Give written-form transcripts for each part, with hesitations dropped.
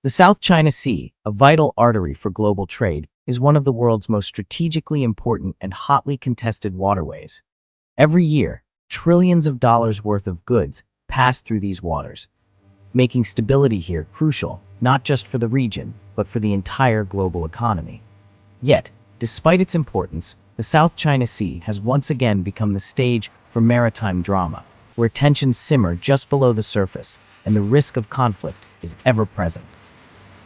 The South China Sea, a vital artery for global trade, is one of the world's most strategically important and hotly contested waterways. Every year, trillions of dollars worth of goods pass through these waters, making stability here crucial, not just for the region, but for the entire global economy. Yet, despite its importance, the South China Sea has once again become the stage for maritime drama, where tensions simmer just below the surface and the risk of conflict is ever present.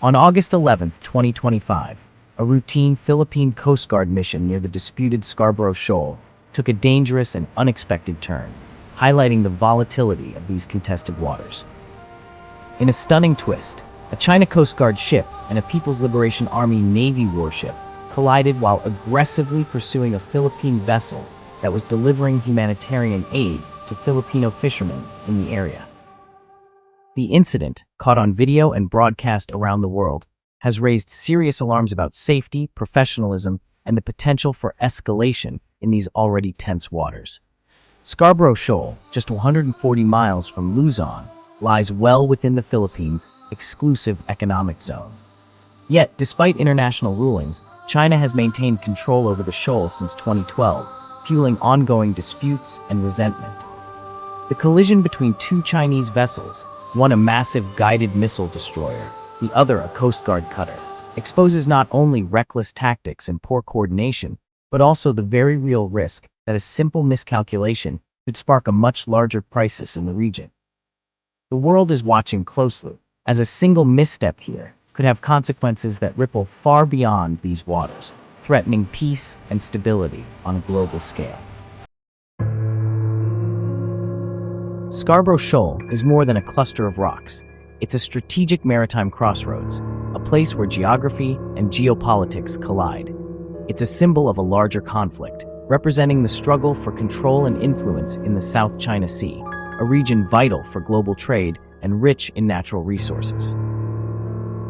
On August 11, 2025, a routine Philippine Coast Guard mission near the disputed Scarborough Shoal took a dangerous and unexpected turn, highlighting the volatility of these contested waters. In a stunning twist, a China Coast Guard ship and a People's Liberation Army Navy warship collided while aggressively pursuing a Philippine vessel that was delivering humanitarian aid to Filipino fishermen in the area. The incident, caught on video and broadcast around the world, has raised serious alarms about safety, professionalism, and the potential for escalation in these already tense waters. Scarborough Shoal, just 140 miles from Luzon, lies well within the Philippines' exclusive economic zone. Yet, despite international rulings, China has maintained control over the shoal since 2012, fueling ongoing disputes and resentment. The collision between two Chinese vessels, one a massive guided missile destroyer, the other a Coast Guard cutter, exposes not only reckless tactics and poor coordination, but also the very real risk that a simple miscalculation could spark a much larger crisis in the region. The world is watching closely, as a single misstep here could have consequences that ripple far beyond these waters, threatening peace and stability on a global scale. Scarborough Shoal is more than a cluster of rocks. It's a strategic maritime crossroads, a place where geography and geopolitics collide. It's a symbol of a larger conflict, representing the struggle for control and influence in the South China Sea, a region vital for global trade and rich in natural resources.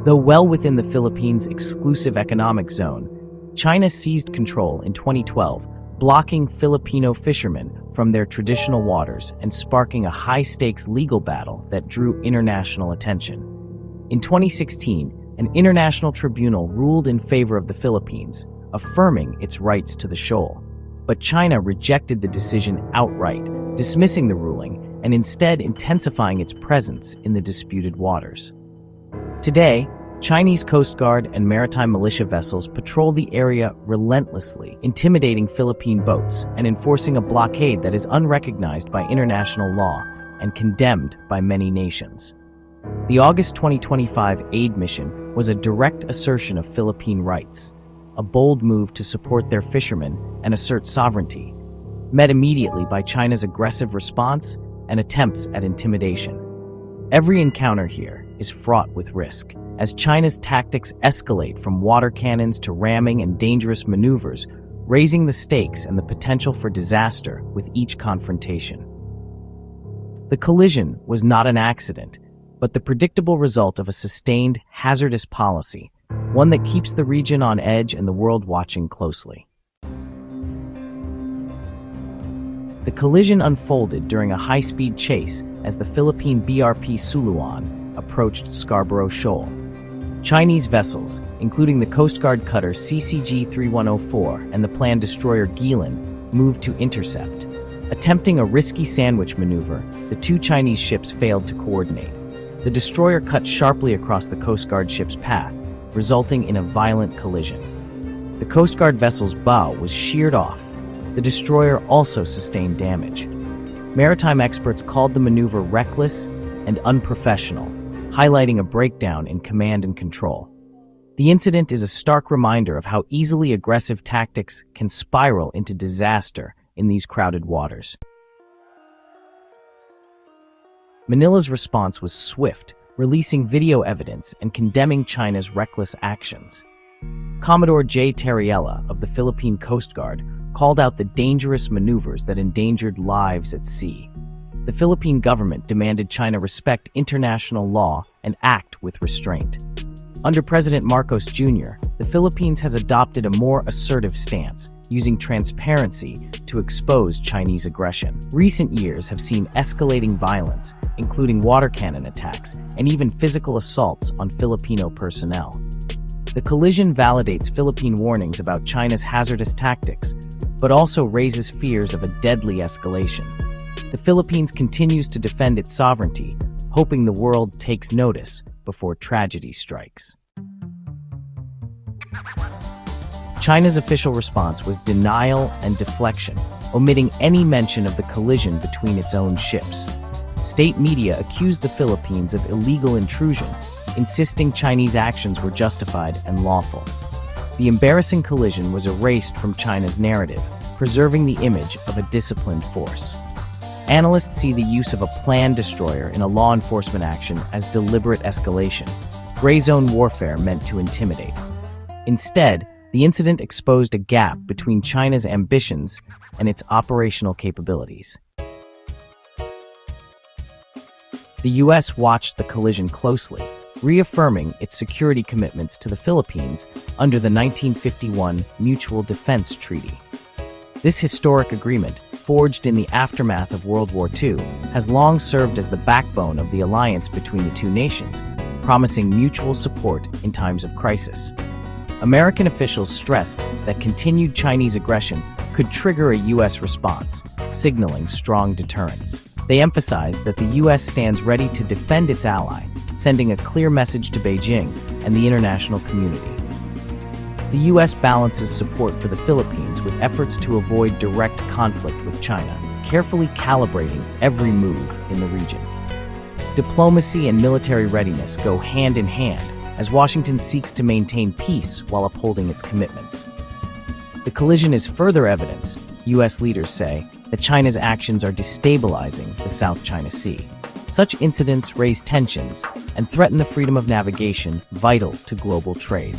Though well within the Philippines' exclusive economic zone, China seized control in 2012, blocking Filipino fishermen from their traditional waters and sparking a high-stakes legal battle that drew international attention. In 2016, an international tribunal ruled in favor of the Philippines, affirming its rights to the shoal. But China rejected the decision outright, dismissing the ruling and instead intensifying its presence in the disputed waters. Today, Chinese Coast Guard and maritime militia vessels patrol the area relentlessly, intimidating Philippine boats and enforcing a blockade that is unrecognized by international law and condemned by many nations. The August 2025 aid mission was a direct assertion of Philippine rights, a bold move to support their fishermen and assert sovereignty, met immediately by China's aggressive response and attempts at intimidation. Every encounter here is fraught with risk, as China's tactics escalate from water cannons to ramming and dangerous maneuvers, raising the stakes and the potential for disaster with each confrontation. The collision was not an accident, but the predictable result of a sustained, hazardous policy, one that keeps the region on edge and the world watching closely. The collision unfolded during a high-speed chase as the Philippine BRP Suluan approached Scarborough Shoal. Chinese vessels, including the Coast Guard cutter CCG-3104 and the planned destroyer Gilan, moved to intercept. Attempting a risky sandwich maneuver, the two Chinese ships failed to coordinate. The destroyer cut sharply across the Coast Guard ship's path, resulting in a violent collision. The Coast Guard vessel's bow was sheared off. The destroyer also sustained damage. Maritime experts called the maneuver reckless and unprofessional, highlighting a breakdown in command and control. The incident is a stark reminder of how easily aggressive tactics can spiral into disaster in these crowded waters. Manila's response was swift, releasing video evidence and condemning China's reckless actions. Commodore J. Terriella of the Philippine Coast Guard called out the dangerous maneuvers that endangered lives at sea. The Philippine government demanded China respect international law and act with restraint. Under President Marcos Jr., the Philippines has adopted a more assertive stance, using transparency to expose Chinese aggression. Recent years have seen escalating violence, including water cannon attacks and even physical assaults on Filipino personnel. The collision validates Philippine warnings about China's hazardous tactics, but also raises fears of a deadly escalation. The Philippines continues to defend its sovereignty, hoping the world takes notice before tragedy strikes. China's official response was denial and deflection, omitting any mention of the collision between its own ships. State media accused the Philippines of illegal intrusion, insisting Chinese actions were justified and lawful. The embarrassing collision was erased from China's narrative, preserving the image of a disciplined force. Analysts see the use of a planned destroyer in a law enforcement action as deliberate escalation, gray zone warfare meant to intimidate. Instead, the incident exposed a gap between China's ambitions and its operational capabilities. The U.S. watched the collision closely, reaffirming its security commitments to the Philippines under the 1951 Mutual Defense Treaty. This historic agreement, forged in the aftermath of World War II, has long served as the backbone of the alliance between the two nations, promising mutual support in times of crisis. American officials stressed that continued Chinese aggression could trigger a U.S. response, signaling strong deterrence. They emphasized that the U.S. stands ready to defend its ally, sending a clear message to Beijing and the international community. The U.S. balances support for the Philippines with efforts to avoid direct conflict with China, carefully calibrating every move in the region. Diplomacy and military readiness go hand in hand as Washington seeks to maintain peace while upholding its commitments. The collision is further evidence, U.S. leaders say, that China's actions are destabilizing the South China Sea. Such incidents raise tensions and threaten the freedom of navigation vital to global trade.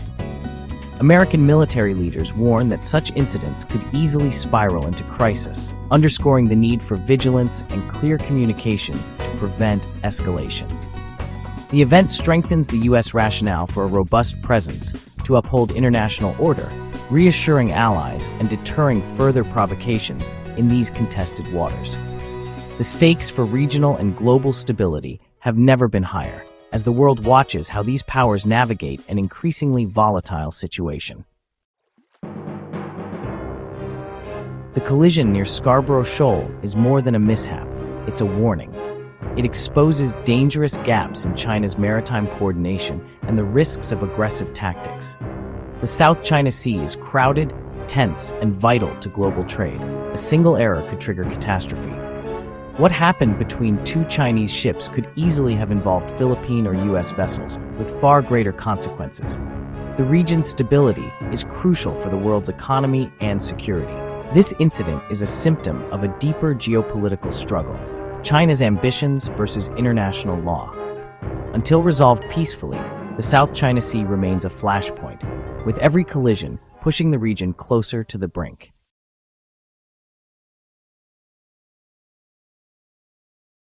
American military leaders warn that such incidents could easily spiral into crisis, underscoring the need for vigilance and clear communication to prevent escalation. The event strengthens the U.S. rationale for a robust presence to uphold international order, reassuring allies and deterring further provocations in these contested waters. The stakes for regional and global stability have never been higher, as the world watches how these powers navigate an increasingly volatile situation. The collision near Scarborough Shoal is more than a mishap, it's a warning. It exposes dangerous gaps in China's maritime coordination and the risks of aggressive tactics. The South China Sea is crowded, tense, and vital to global trade. A single error could trigger catastrophe. What happened between two Chinese ships could easily have involved Philippine or U.S. vessels, with far greater consequences. The region's stability is crucial for the world's economy and security. This incident is a symptom of a deeper geopolitical struggle, China's ambitions versus international law. Until resolved peacefully, the South China Sea remains a flashpoint, with every collision pushing the region closer to the brink.